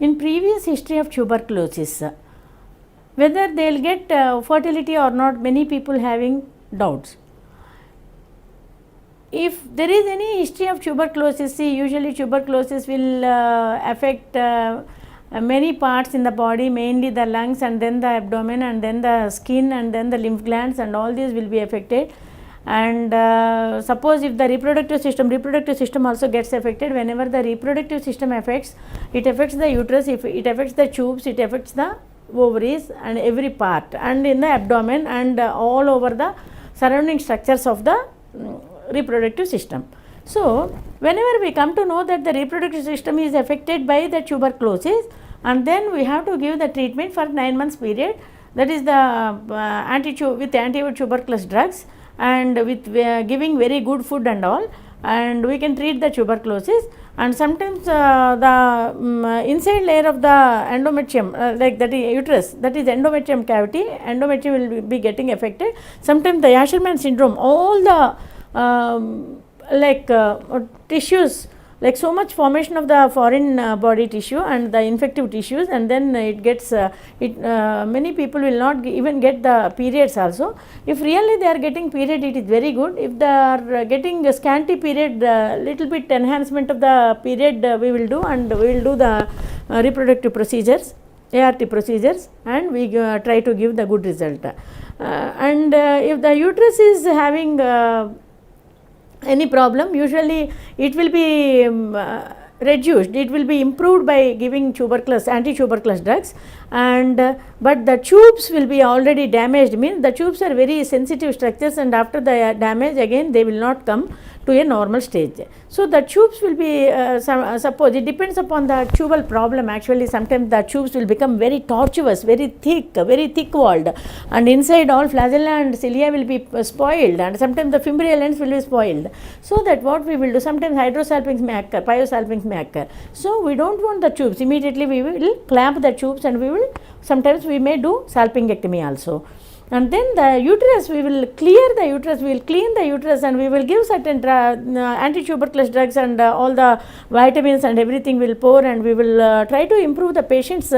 in previous history of tuberculosis, whether they will get fertility or not, many people having doubts. If there is any history of tuberculosis, see, usually tuberculosis will affect many parts in the body, mainly the lungs and then the abdomen and then the skin and then the lymph glands, and all these will be affected. And suppose if the reproductive system also gets affected. Whenever the reproductive system affects, it affects the uterus, if it affects the tubes, it affects the ovaries and every part, and in the abdomen and all over the surrounding structures of the reproductive system. So whenever we come to know that the reproductive system is affected by the tuberculosis, and then we have to give the treatment for 9 months period, that is the with anti-tuberculous drugs, and with giving very good food and all, and we can treat the tuberculosis. And sometimes the inside layer of the endometrium, like that is uterus, that is endometrium cavity, endometrium will be getting affected. Sometimes the Asherman syndrome, all the tissues, like so much formation of the foreign body tissue and the infective tissues, and then it gets many people will not even get the periods also. If really they are getting period, it is very good. If they are getting a scanty period, little bit enhancement of the period we will do, and we will do the reproductive procedures, ART procedures, and we try to give the good result. And if the uterus is having any problem, usually it will be reduced, it will be improved by giving anti-tuberculous drugs, and but the tubes will be already damaged, means the tubes are very sensitive structures, and after the damage again they will not come to a normal stage. So the tubes will be suppose it depends upon the tubal problem. Actually sometimes the tubes will become very tortuous, very thick walled, and inside all flagella and cilia will be spoiled, and sometimes the fimbrial ends will be spoiled. So that what we will do, sometimes hydrosalpinx may occur, pyosalpinx may occur. So we don't want the tubes, immediately we will clamp the tubes, and sometimes we may do salpingectomy also. And then the uterus, we will clear the uterus, we will clean the uterus, and we will give certain anti-tuberculous drugs, and all the vitamins and everything will pour, and we will try to improve the patient's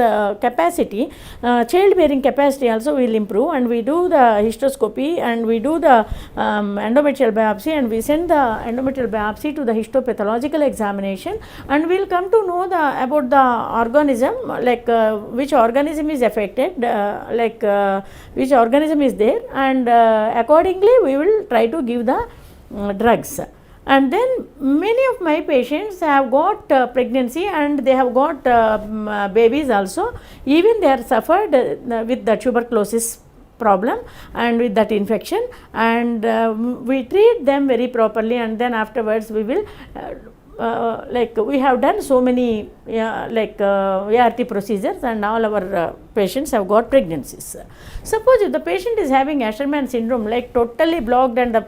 capacity, childbearing capacity also we will improve, and we do the histoscopy, and we do the endometrial biopsy, and we send the endometrial biopsy to the histopathological examination, and we will come to know about the organism, like which organism is affected, which organism is there, and accordingly we will try to give the drugs. And then many of my patients have got pregnancy, and they have got babies also, even they are suffered with the tuberculosis problem and with that infection, and we treat them very properly, and then afterwards we will we have done so many ART procedures, and all our patients have got pregnancies. Suppose if the patient is having Asherman syndrome, like totally blocked, and the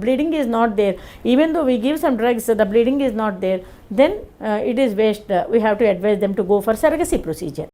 bleeding is not there, even though we give some drugs, the bleeding is not there, then it is waste. We have to advise them to go for surrogacy procedure.